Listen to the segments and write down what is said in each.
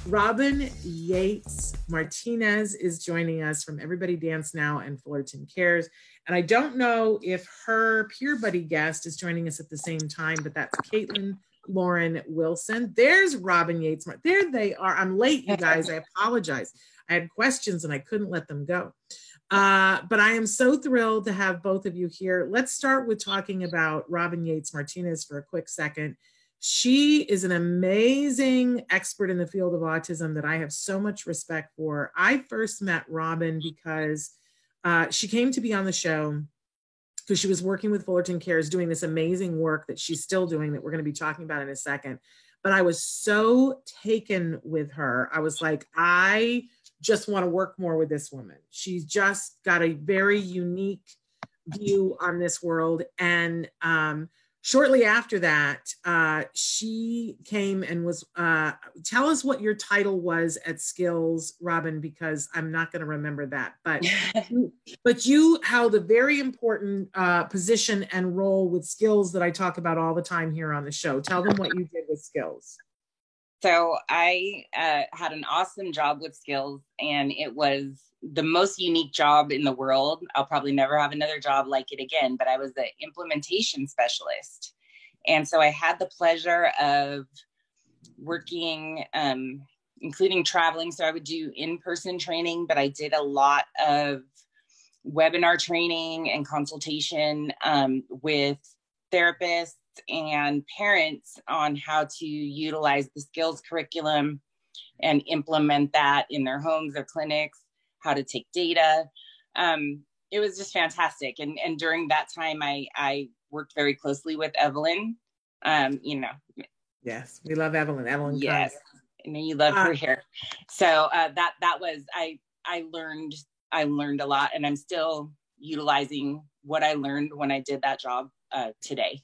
Robin Yates Martinez is joining us from Everybody Dance Now and Fullerton Cares. And I don't know if her peer buddy guest is joining us at the same time, but that's Caitlin Lauren Wilson. There's Robin Yates. There they are. I'm late, you guys. I apologize. I had questions and I couldn't let them go. But I am so thrilled to have both of you here. Let's start with talking about Robin Yates Martinez for a quick second. She is an amazing expert in the field of autism that I have so much respect for. I first met Robin because she came to be on the show because she was working with Fullerton Cares doing this amazing work that she's still doing that we're going to be talking about in a second. But I was so taken with her. I was like, I just want to work more with this woman. She's just got a very unique view on this world. And shortly after that, she came and was, tell us what your title was at Skills, Robin, because I'm not going to remember that. But you held a very important position and role with Skills that I talk about all the time here on the show. Tell them what you did with Skills. So I had an awesome job with Skills, and it was the most unique job in the world. I'll probably never have another job like it again, but I was the implementation specialist. And so I had the pleasure of working, including traveling. So I would do in-person training, but I did a lot of webinar training and consultation with therapists and parents on how to utilize the Skills curriculum and implement that in their homes, their clinics, how to take data. It was just fantastic. And during that time, I worked very closely with Evelyn. Yes, we love Evelyn. Evelyn, yes, and you love her hair. So that was I learned a lot, and I'm still utilizing what I learned when I did that job today.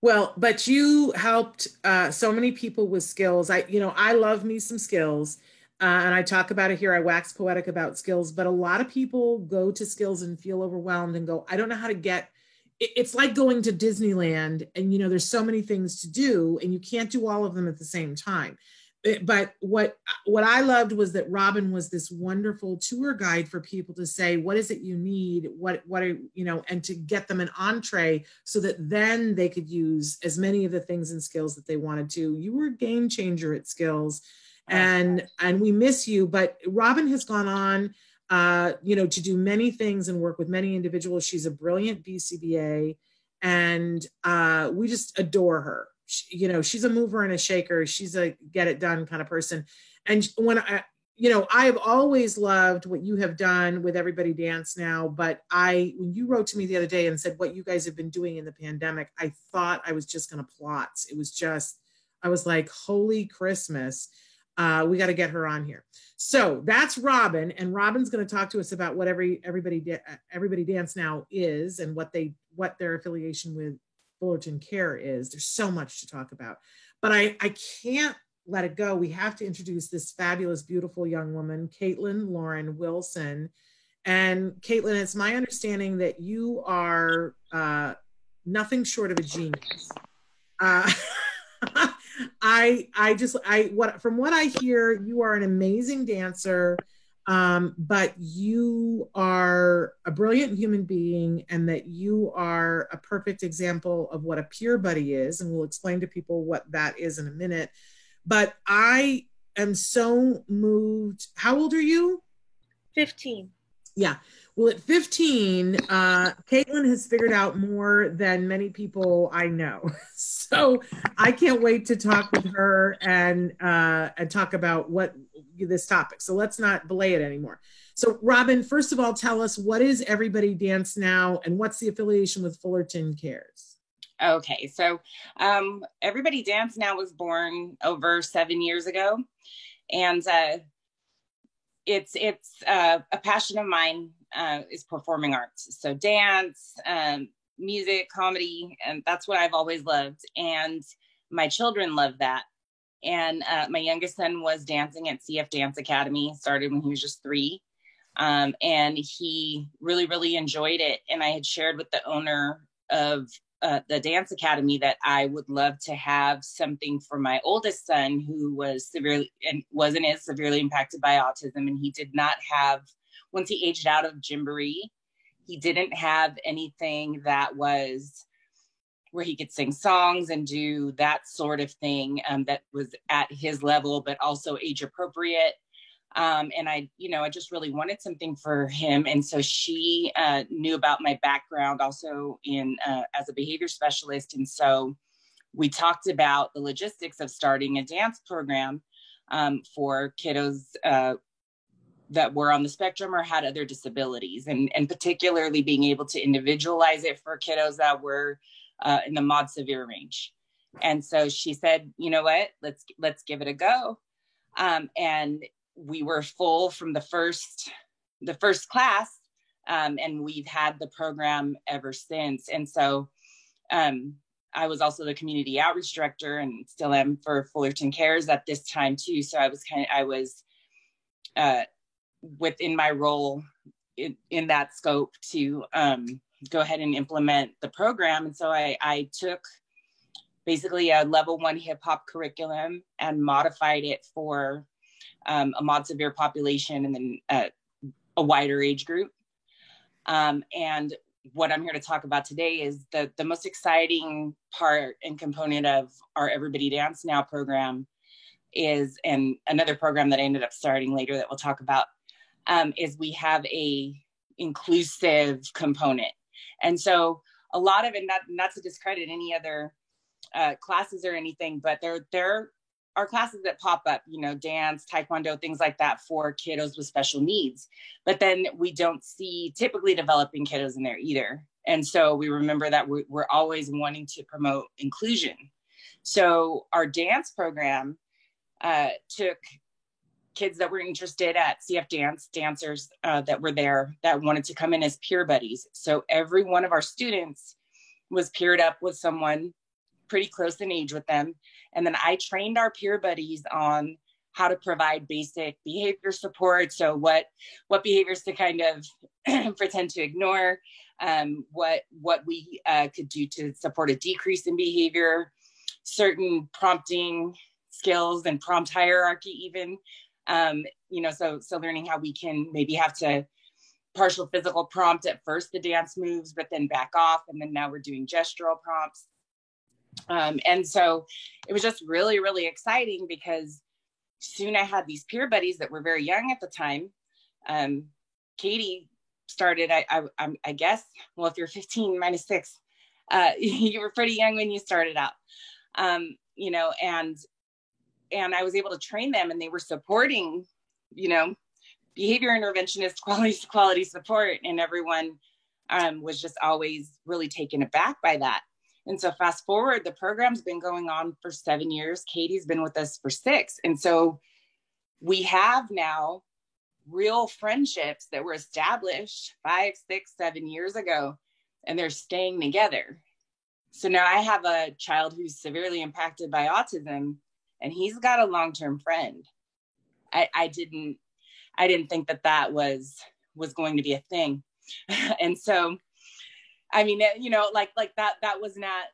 Well, but you helped so many people with Skills. I love me some Skills, and I talk about it here. I wax poetic about Skills, but a lot of people go to Skills and feel overwhelmed and go, I don't know how to get. It's like going to Disneyland, and there's so many things to do, and you can't do all of them at the same time. But what I loved was that Robin was this wonderful tour guide for people to say, what is it you need? What are, and to get them an entree so that then they could use as many of the things and Skills that they wanted to. You were a game changer at Skills, and we miss you. But Robin has gone on, to do many things and work with many individuals. She's a brilliant BCBA, and we just adore her. She's a mover and a shaker. She's a get it done kind of person. And when I've always loved what you have done with Everybody Dance Now, but when you wrote to me the other day and said what you guys have been doing in the pandemic, I thought I was just going to plot. I was like, holy Christmas. We got to get her on here. So that's Robin, and Robin's going to talk to us about what Everybody Dance Now is and what their affiliation with Fullerton Care is. There's so much to talk about, but I can't let it go. We have to introduce this fabulous, beautiful young woman, Caitlin Lauren Wilson. And Caitlin, it's my understanding that you are nothing short of a genius. From what I hear, you are an amazing dancer, but you are a brilliant human being, and that you are a perfect example of what a peer buddy is. And we'll explain to people what that is in a minute. But I am so moved. How old are you? 15. Yeah. Well, at 15, Caitlin has figured out more than many people I know. So I can't wait to talk with her and talk about this topic. So let's not belay it anymore. So Robin, first of all, tell us, what is Everybody Dance Now and what's the affiliation with Fullerton Cares? Okay. So Everybody Dance Now was born over 7 years ago. And it's a passion of mine, is performing arts. So dance, music, comedy, and that's what I've always loved. And my children love that. And my youngest son was dancing at CF Dance Academy, started when he was just 3. And he really, really enjoyed it. And I had shared with the owner of the dance academy that I would love to have something for my oldest son, who was severely and wasn't as severely impacted by autism. And he did not have, once he aged out of Gymboree, he didn't have anything that was where he could sing songs and do that sort of thing that was at his level, but also age appropriate. And I just really wanted something for him. And so she knew about my background also in as a behavior specialist. And so we talked about the logistics of starting a dance program for kiddos that were on the spectrum or had other disabilities, and particularly being able to individualize it for kiddos that were in the mod severe range. And so she said, you know what, let's give it a go. And we were full from the first class, and we've had the program ever since. And so I was also the community outreach director and still am for Fullerton Cares at this time too. So I was within my role in that scope to go ahead and implement the program. And so I took basically a level 1 hip hop curriculum and modified it for a mod severe population and then a wider age group. And what I'm here to talk about today is the most exciting part and component of our Everybody Dance Now program is, and another program that I ended up starting later that we'll talk about, is we have a inclusive component. And so a lot of it, not to discredit any other classes or anything, but there are classes that pop up, dance, taekwondo, things like that for kiddos with special needs. But then we don't see typically developing kiddos in there either. And so we remember that we're always wanting to promote inclusion. So our dance program took kids that were interested at CF Dance, dancers that were there that wanted to come in as peer buddies. So every one of our students was paired up with someone pretty close in age with them. And then I trained our peer buddies on how to provide basic behavior support. So what behaviors to kind of pretend to ignore, what we could do to support a decrease in behavior, certain prompting skills and prompt hierarchy even. So learning how we can maybe have to partial physical prompt at first the dance moves, but then back off. And then now we're doing gestural prompts. And so it was just really, really exciting because soon I had these peer buddies that were very young at the time. Katie started, I guess, well, if you're 15 minus 6, you were pretty young when you started out, and I was able to train them, and they were supporting, behavior interventionist quality support, and everyone was just always really taken aback by that. And so fast forward, the program's been going on for 7 years. Katie's been with us for 6. And so we have now real friendships that were established 5, 6, 7 years ago, and they're staying together. So now I have a child who's severely impacted by autism, and he's got a long-term friend. I didn't think that was going to be a thing. And so, I mean, like that was not,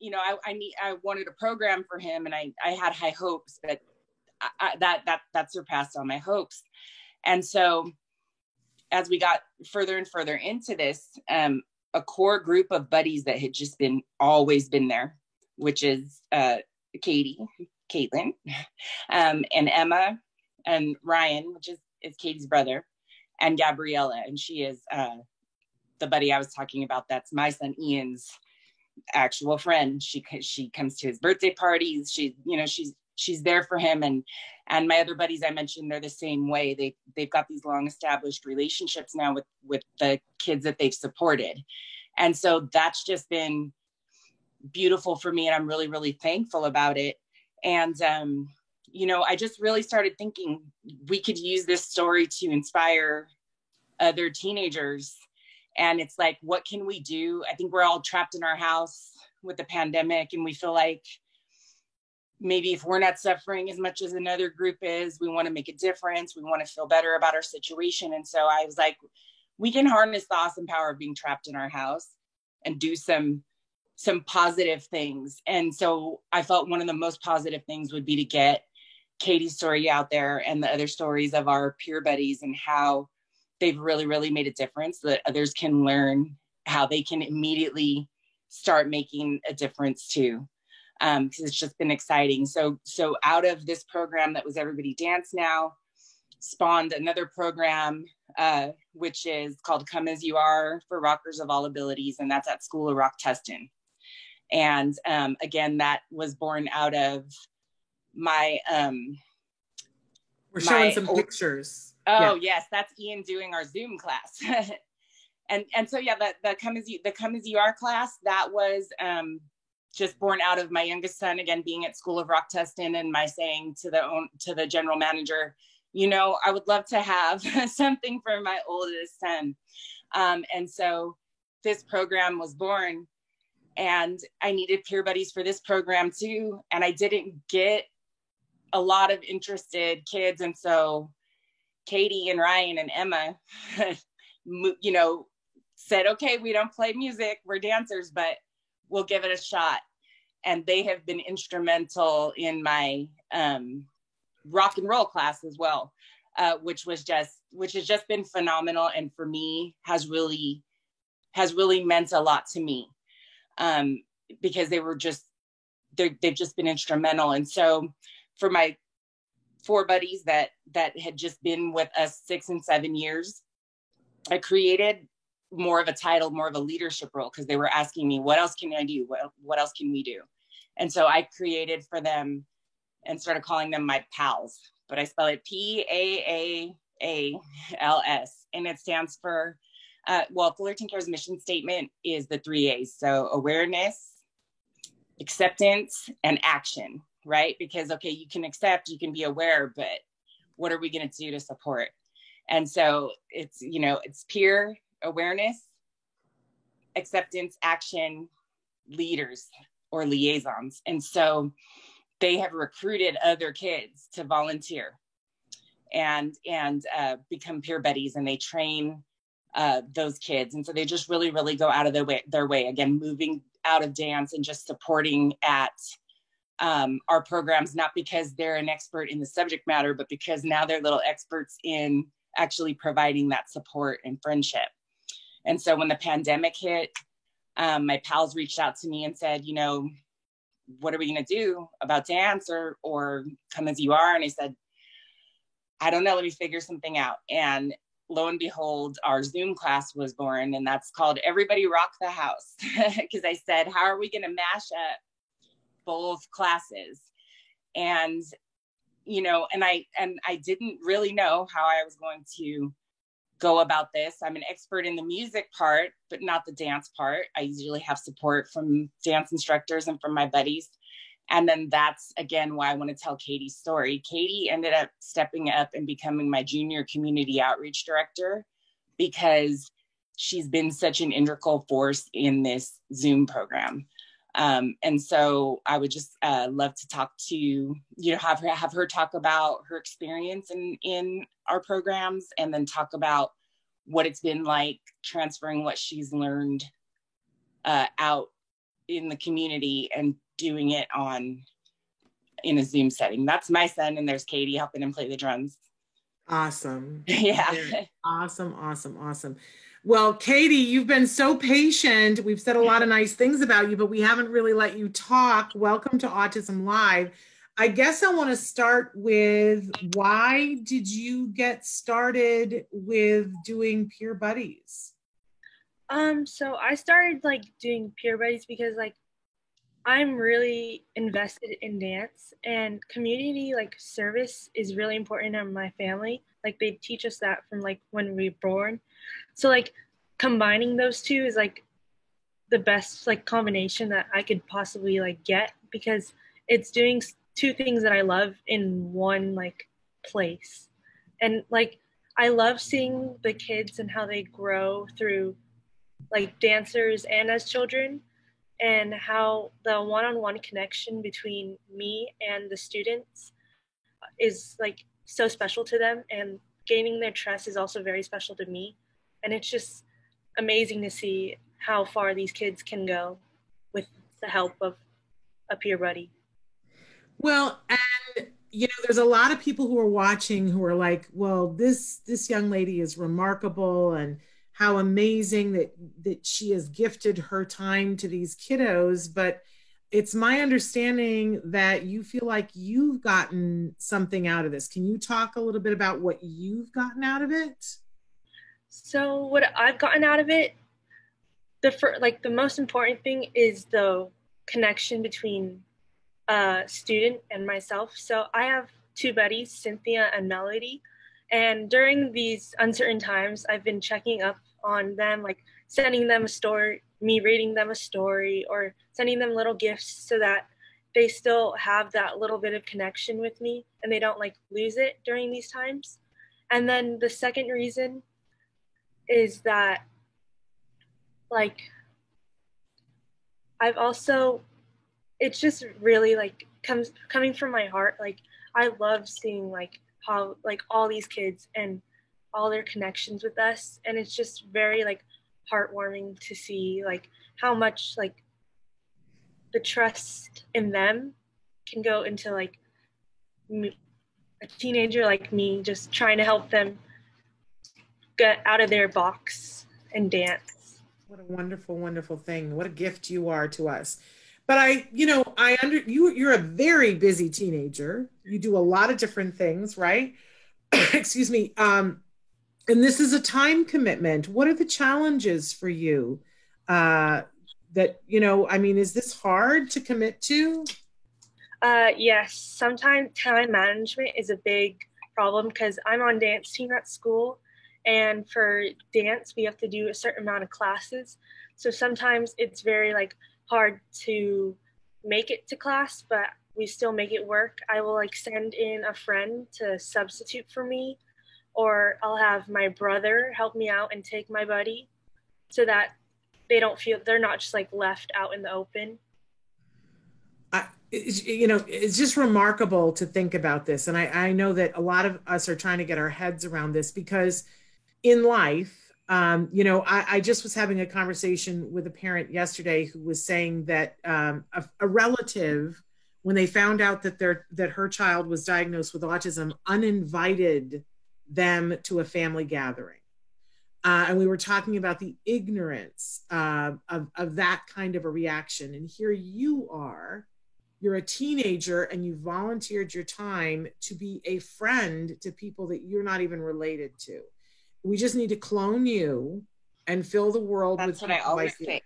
I wanted a program for him, and I had high hopes, but that surpassed all my hopes. And so as we got further and further into this, a core group of buddies that had just always been there, which is Katie, Caitlin, and Emma and Ryan, which is Katie's brother, and Gabriella. And she is the buddy I was talking about. That's my son Ian's actual friend. She comes to his birthday parties. She's there for him. And my other buddies I mentioned, they're the same way. They've got these long established relationships now with the kids that they've supported. And so that's just been beautiful for me. And I'm really, really thankful about it. And, I just really started thinking we could use this story to inspire other teenagers. And it's like, what can we do? I think we're all trapped in our house with the pandemic, and we feel like maybe if we're not suffering as much as another group is, we want to make a difference. We want to feel better about our situation. And so I was like, we can harness the awesome power of being trapped in our house and do some some positive things. And so I felt one of the most positive things would be to get Katie's story out there and the other stories of our peer buddies and how they've really, really made a difference so that others can learn how they can immediately start making a difference too. Because it's just been exciting. So out of this program that was Everybody Dance Now, spawned another program, which is called Come As You Are for Rockers of All Abilities, and that's at School of Rock Tustin. And again, that was born out of my we're showing some pictures. Oh yes, that's Ian doing our Zoom class. and so yeah, the Come As You Are class, that was just born out of my youngest son again being at School of Rock Tustin, and my saying to the general manager, you know, I would love to have something for my oldest son. And so this program was born, and I needed peer buddies for this program too. And I didn't get a lot of interested kids. And so Katie and Ryan and Emma, you know, said, okay, we don't play music, we're dancers, but we'll give it a shot. And they have been instrumental in my rock and roll class as well, which has just been phenomenal. And for me has really meant a lot to me, because they've just been instrumental. And so for my 4 buddies that had just been with us 6 and 7 years, I created more of a title, more of a leadership role, because they were asking me, what else can I do? What else can we do? And so I created for them and started calling them my pals, but I spell it PAAALS, and it stands for, Fullerton Care's mission statement is the 3 A's. So awareness, acceptance, and action, right? Because, okay, you can accept, you can be aware, but what are we going to do to support? And so it's, you know, it's peer awareness, acceptance, action, leaders or liaisons. And so they have recruited other kids to volunteer and become peer buddies, and they train those kids. And so they just really, really go out of their way, again, moving out of dance and just supporting at our programs, not because they're an expert in the subject matter, but because now they're little experts in actually providing that support and friendship. And so when the pandemic hit, my pals reached out to me and said, you know, what are we going to do about dance or Come As You Are? And I said, I don't know, let me figure something out. And lo and behold, our Zoom class was born, and that's called Everybody Rock the House. Because I said, how are we going to mash up both classes? And, you know, and I didn't really know how I was going to go about this. I'm an expert in the music part, but not the dance part. I usually have support from dance instructors and from my buddies. And then that's, again, why I want to tell Katie's story. Katie ended up stepping up and becoming my junior community outreach director, because she's been such an integral force in this Zoom program. And so I would just love to talk to, you know, have her talk about her experience in our programs, and then talk about what it's been like transferring what she's learned out in the community and doing it in a Zoom setting. That's my son, and there's Katie helping him play the drums. Awesome. Yeah. Awesome. Well, Katie, you've been so patient. We've said a lot of nice things about you, but we haven't really let you talk. Welcome to Autism Live. I guess I want to start with, why did you get started with doing peer buddies? So I started doing peer buddies because I'm really invested in dance, and community service is really important in my family. They teach us that from when we were born. So combining those two is the best combination that I could possibly get, because it's doing two things that I love in one place. And I love seeing the kids and how they grow through dancers and as children, and how the one-on-one connection between me and the students is so special to them, and gaining their trust is also very special to me. And it's just amazing to see how far these kids can go. with the help of a peer buddy. Well, and there's a lot of people who are watching who are like, well, this young lady is remarkable, and how amazing that she has gifted her time to these kiddos. But it's my understanding that you feel like you've gotten something out of this. Can you talk a little bit about what you've gotten out of it? So what I've gotten out of it, the most important thing is the connection between a student and myself. So I have two buddies, Cynthia and Melody. And during these uncertain times, I've been checking up on them, like sending them a story, me reading them a story, or sending them little gifts so that they still have that little bit of connection with me and they don't like lose it during these times. And then the second reason is that like I've also, it's just really like coming from my heart. Like I love seeing like how like all these kids and all their connections with us, and it's just very like heartwarming to see like how much like the trust in them can go into like a teenager like me just trying to help them get out of their box and dance. What a wonderful, wonderful thing. What a gift you are to us. But you're a very busy teenager. You do a lot of different things, right? Excuse me. And this is a time commitment. What are the challenges for you? Is this hard to commit to? Yes, sometimes time management is a big problem because I'm on dance team at school, and for dance we have to do a certain amount of classes. So sometimes it's very like hard to make it to class, but we still make it work. I will like send in a friend to substitute for me, or I'll have my brother help me out and take my buddy so that they're not just like left out in the open. It's just remarkable to think about this. And I know that a lot of us are trying to get our heads around this because in life, I just was having a conversation with a parent yesterday who was saying that a relative, when they found out that her child was diagnosed with autism, uninvited them to a family gathering. And we were talking about the ignorance of that kind of a reaction. And here you are, you're a teenager and you volunteered your time to be a friend to people that you're not even related to. We just need to clone you and fill the world with people. That's what I always say.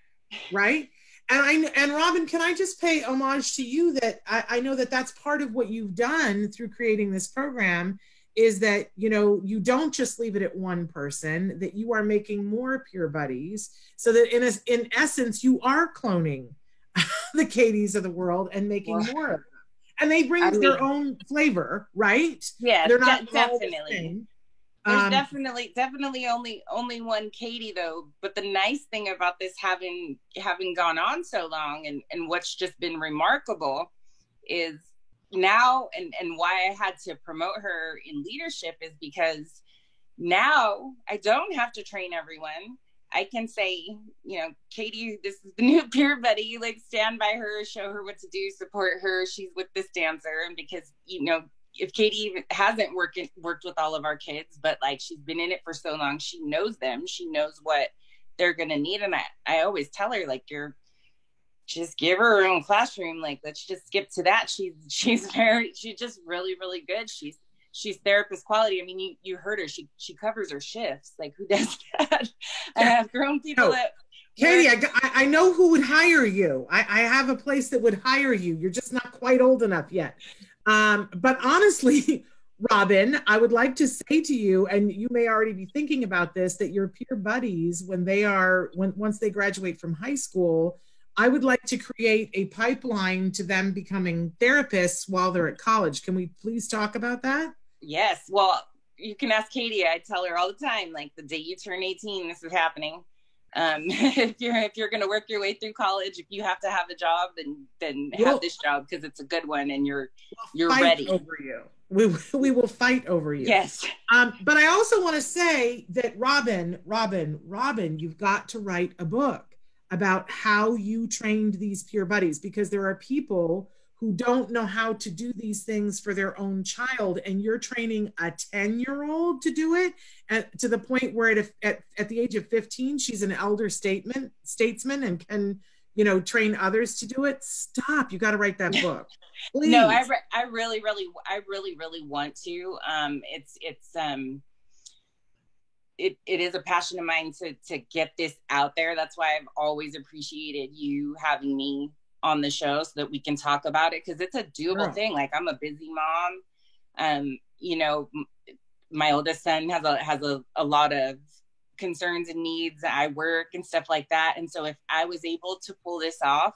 Right? And Robin, can I just pay homage to you that I know that that's part of what you've done through creating this program is that, you don't just leave it at one person, that you are making more peer buddies so that in essence, you are cloning the Katies of the world and making more of them. And they bring their own flavor, right? Yeah, they're not definitely. There's definitely only one Katie though. But the nice thing about this having gone on so long and what's just been remarkable is now and why I had to promote her in leadership is because now I don't have to train everyone. I can say, Katie, this is the new peer buddy, like stand by her, show her what to do, support her. She's with this dancer. And because, if Katie even hasn't worked with all of our kids, but like she's been in it for so long, she knows them, she knows what they're going to need. And I always tell her, like, just give her own classroom. Like, let's just skip to that. She's just really, really good. She's therapist quality. I mean, you heard her. She covers her shifts. Like, who does that? I have grown people that. Katie, I know who would hire you. I have a place that would hire you. You're just not quite old enough yet. But honestly, Robin, I would like to say to you, and you may already be thinking about this, that your peer buddies, once they graduate from high school, I would like to create a pipeline to them becoming therapists while they're at college. Can we please talk about that? Yes. Well, you can ask Katie. I tell her all the time, like the day you turn 18, this is happening. If you're going to work your way through college, if you have to have a job, then have this job because it's a good one and you're ready. Over you. We will fight over you. Yes. But I also want to say that Robin, you've got to write a book about how you trained these peer buddies, because there are people who don't know how to do these things for their own child, and you're training a 10-year-old to do it, to the point where at the age of 15 she's an elder statesman and can, you know, train others to do it. Stop. You got to write that book, please. No, I really want to. It is a passion of mine to get this out there. That's why I've always appreciated you having me on the show so that we can talk about it, because it's a doable thing. Like, I'm a busy mom. You know, my oldest son has a lot of concerns and needs. I work and stuff like that. And so if I was able to pull this off,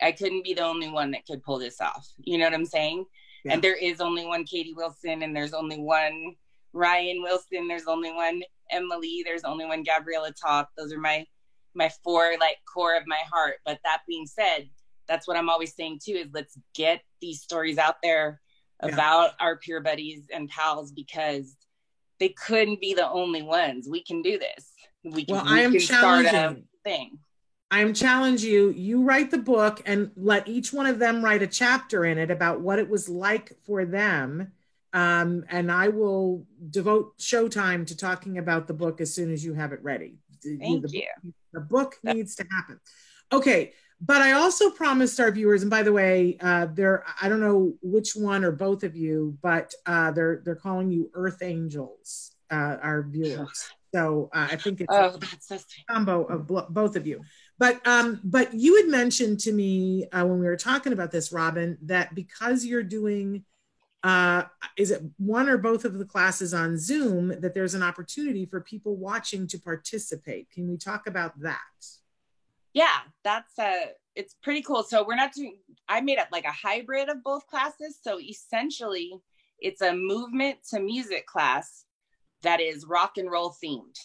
I couldn't be the only one that could pull this off. You know what I'm saying? Yeah. And there is only one Katie Wilson, and there's only one Ryan Wilson. There's only one Emily. There's only one Gabriella Toth. Those are my four, like, core of my heart. But that being said, that's what I'm always saying too, is let's get these stories out there about our peer buddies and pals, because they couldn't be the only ones. We can do this. We can start a thing. I am challenging you. You write the book and let each one of them write a chapter in it about what it was like for them. And I will devote showtime to talking about the book as soon as you have it ready. Thank you. The book needs to happen. Okay. But I also promised our viewers, and by the way, I don't know which one or both of you, but they're calling you Earth Angels, our viewers. So I think it's that's so sweet. Combo of both of you. But you had mentioned to me when we were talking about this, Robin, that because you're doing, is it one or both of the classes on Zoom, that there's an opportunity for people watching to participate. Can we talk about that? Yeah, that's it's pretty cool. So I made up like a hybrid of both classes. So essentially it's a movement to music class that is rock and roll themed.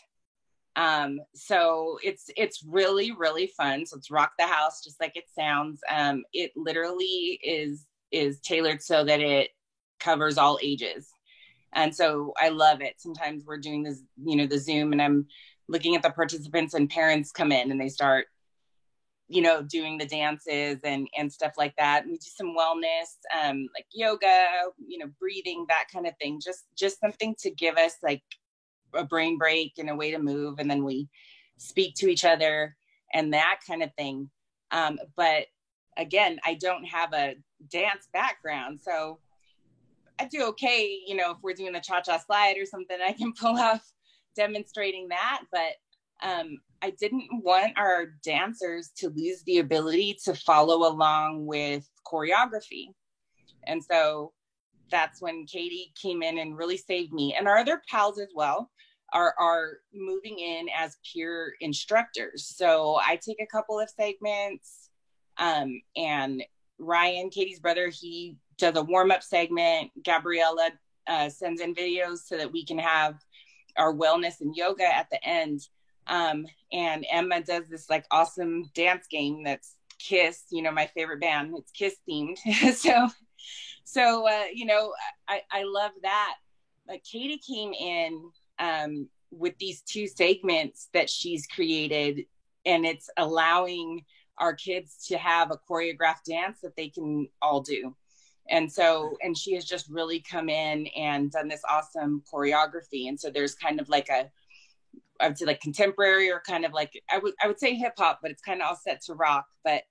So it's really, really fun. So it's Rock the House, just like it sounds. It literally is tailored so that it covers all ages. And so I love it. Sometimes we're doing this, you know, the Zoom, and I'm looking at the participants, and parents come in and they start, you know, doing the dances and stuff like that. And we do some wellness, like yoga, you know, breathing, that kind of thing. Just something to give us like a brain break and a way to move. And then we speak to each other and that kind of thing. But again, I don't have a dance background. So I do okay, you know, if we're doing the cha-cha slide or something, I can pull off demonstrating that. But I didn't want our dancers to lose the ability to follow along with choreography. And so that's when Katie came in and really saved me. And our other pals as well are moving in as peer instructors. So I take a couple of segments, and Ryan, Katie's brother, he does a warm-up segment. Gabriella sends in videos so that we can have our wellness and yoga at the end. And Emma does this like awesome dance game that's Kiss, you know, my favorite band. It's Kiss themed. So you know, I love that. But Katie came in with these two segments that she's created, and it's allowing our kids to have a choreographed dance that they can all do. And so, and she has just really come in and done this awesome choreography. And so there's kind of like I would say like contemporary, or kind of like, I would say hip hop, but it's kind of all set to rock. But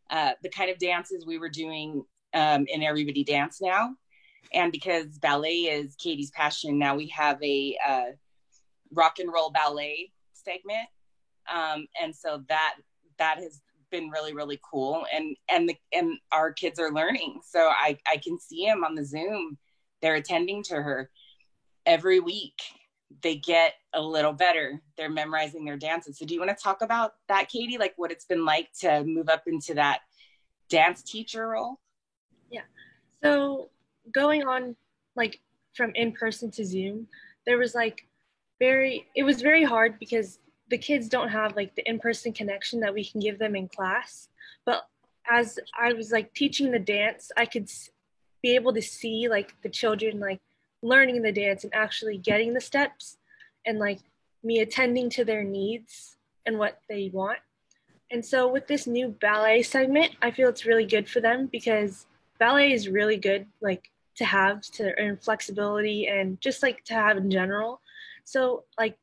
the kind of dances we were doing in Everybody Dance Now. And because ballet is Katie's passion, now we have a rock and roll ballet segment. And so that has been really, really cool. And our kids are learning. So I can see them on the Zoom. They're attending to her every week. They get a little better. They're memorizing their dances. So do you want to talk about that, Katie? Like what it's been like to move up into that dance teacher role? Yeah. So going on like from in-person to Zoom, there was like it was very hard because the kids don't have like the in-person connection that we can give them in class. But as I was like teaching the dance, I could be able to see like the children like learning the dance and actually getting the steps, and like me attending to their needs and what they want. And so with this new ballet segment, I feel it's really good for them because ballet is really good, like to have to earn flexibility and just like to have in general. So like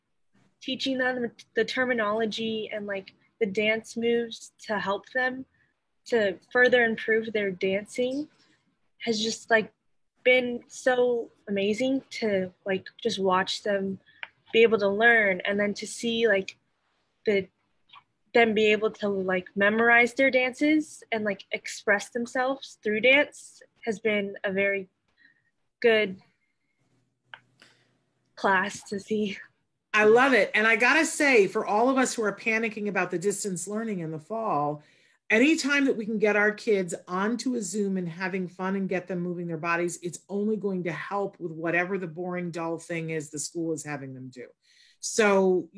teaching them the terminology and like the dance moves to help them to further improve their dancing has just like been so amazing to like just watch them be able to learn and then to see like the them be able to like memorize their dances and like express themselves through dance has been a very good class to see. I love it. And I got to say, for all of us who are panicking about the distance learning in the fall, anytime that we can get our kids onto a Zoom and having fun and get them moving their bodies, it's only going to help with whatever the boring, dull thing is the school is having them do. So,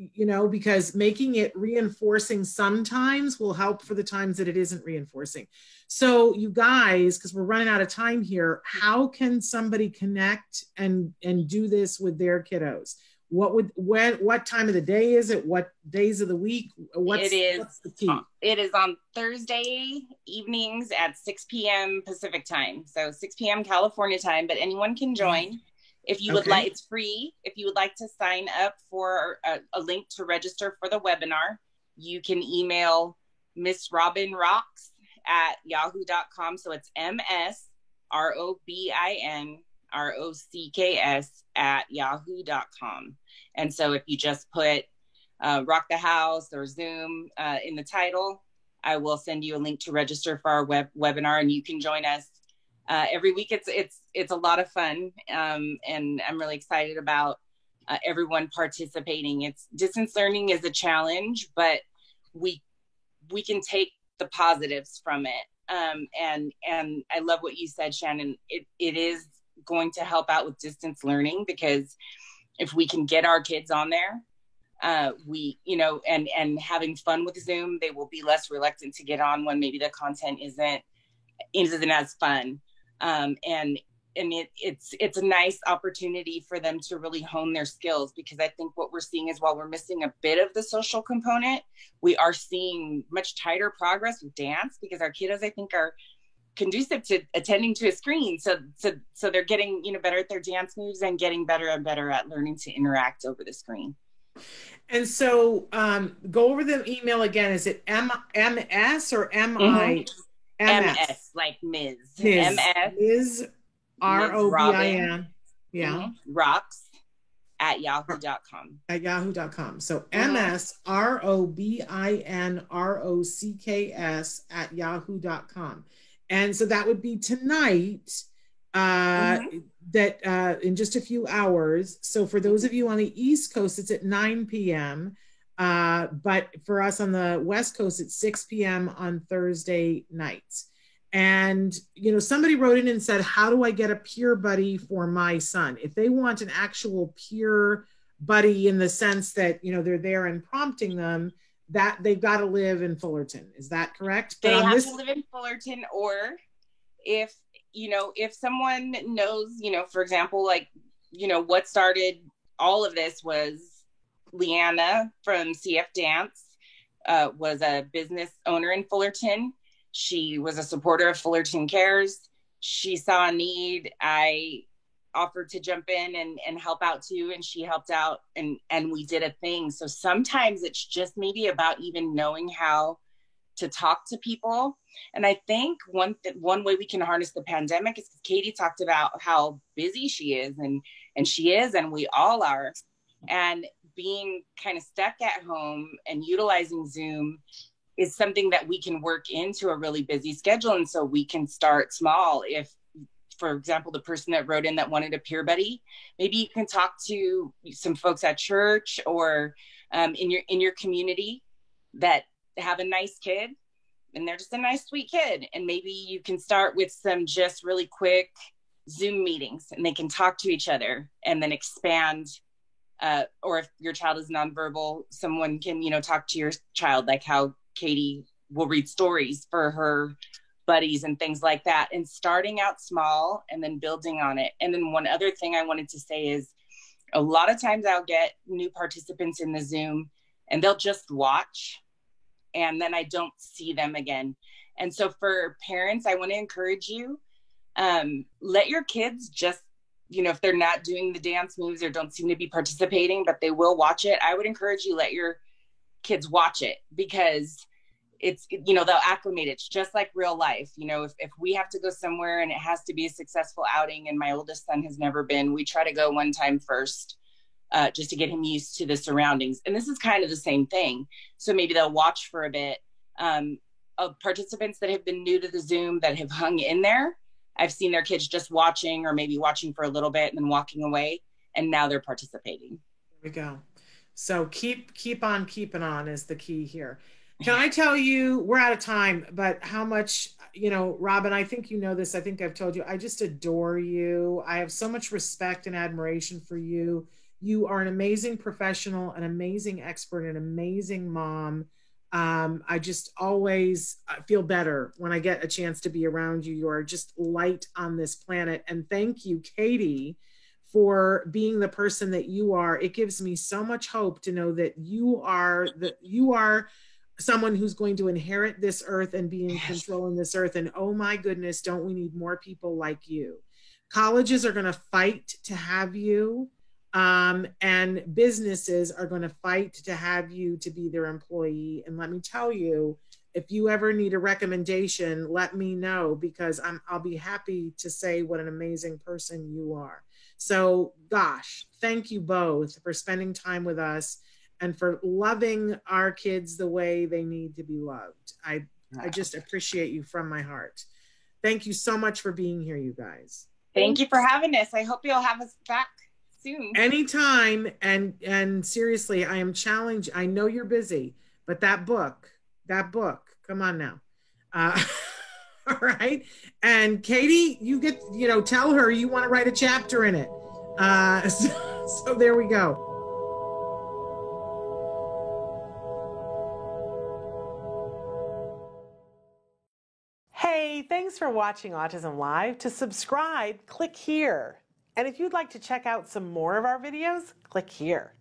because making it reinforcing sometimes will help for the times that it isn't reinforcing. So you guys, because we're running out of time here, how can somebody connect and do this with their kiddos? What time of the day is it? What days of the week? What's the key? It is on Thursday evenings at 6 p.m. Pacific time. So 6 p.m. California time, but anyone can join. If you would like, it's free. If you would like to sign up for a link to register for the webinar, you can email Miss Robin Rocks at yahoo.com. So it's MSROBINROCKS at yahoo.com. And so if you just put Rock the House or Zoom in the title, I will send you a link to register for our webinar, and you can join us every week. It's a lot of fun, and I'm really excited about everyone participating. It's distance learning is a challenge, but we can take the positives from it. And I love what you said, Shannon. It is going to help out with distance learning, because if we can get our kids on there, and having fun with Zoom, they will be less reluctant to get on when maybe the content isn't as fun. And it's a nice opportunity for them to really hone their skills, because I think what we're seeing is, while we're missing a bit of the social component, we are seeing much tighter progress with dance, because our kiddos, I think, are conducive to attending to a screen. So they're getting, better at their dance moves and getting better and better at learning to interact over the screen. And so go over the email again. Is it MS or MI? MS, like Ms. Ms. ROBIN. Yeah. Rocks at yahoo.com. At yahoo.com. So MSROBINROCKS at yahoo.com. And so that would be tonight, that in just a few hours. So for those of you on the East Coast, it's at 9 p.m. But for us on the West Coast, it's 6 p.m. on Thursday nights. And, somebody wrote in and said, how do I get a peer buddy for my son? If they want an actual peer buddy in the sense that, they're there and prompting them, that they've got to live in Fullerton. Is that correct? They have to live in Fullerton, or if someone knows, for example, what started all of this was Leanna from CF Dance, was a business owner in Fullerton. She was a supporter of Fullerton Cares. She saw a need. I offered to jump in and help out too, and she helped out, and we did a thing. So sometimes it's just maybe about even knowing how to talk to people. And I think one way we can harness the pandemic is, Katie talked about how busy she is, and she is, and we all are. And being kind of stuck at home and utilizing Zoom is something that we can work into a really busy schedule. And so we can start small. If, for example, the person that wrote in that wanted a peer buddy, maybe you can talk to some folks at church or in your community that have a nice kid, and they're just a nice, sweet kid. And maybe you can start with some just really quick Zoom meetings, and they can talk to each other and then expand. Or if your child is nonverbal, someone can, talk to your child, like how Katie will read stories for her buddies and things like that, and starting out small and then building on it. And then one other thing I wanted to say is, a lot of times I'll get new participants in the Zoom and they'll just watch, and then I don't see them again. And so for parents, I want to encourage you, let your kids just, if they're not doing the dance moves or don't seem to be participating, but they will watch it, I would encourage you, let your kids watch it, because it's, they'll acclimate. It's just like real life. If we have to go somewhere and it has to be a successful outing, and my oldest son has never been, we try to go one time first, just to get him used to the surroundings. And this is kind of the same thing. So maybe they'll watch for a bit. Of participants that have been new to the Zoom that have hung in there, I've seen their kids just watching, or maybe watching for a little bit and then walking away, and now they're participating. There we go. So keep on keeping on is the key here. Can I tell you, we're out of time, but how much, Robin, I think you know this, I think I've told you, I just adore you. I have so much respect and admiration for you. You are an amazing professional, an amazing expert, an amazing mom. I just always feel better when I get a chance to be around you. You are just light on this planet. And thank you, Katie, for being the person that you are. It gives me so much hope to know that you are someone who's going to inherit this earth and be in control in this earth. And oh my goodness, don't we need more people like you? Colleges are going to fight to have you. And businesses are going to fight to have you to be their employee. And let me tell you, if you ever need a recommendation, let me know, because I'll be happy to say what an amazing person you are. So gosh, thank you both for spending time with us and for loving our kids the way they need to be loved. I just appreciate you from my heart. Thank you so much for being here, you guys. Thank you for having us. I hope you'll have us back soon. Anytime. And seriously, I am challenged. I know you're busy, but that book, come on now. All right. And Katie, you get, tell her you want to write a chapter in it. So there we go. Hey, thanks for watching Autism Live. To subscribe, click here. And if you'd like to check out some more of our videos, click here.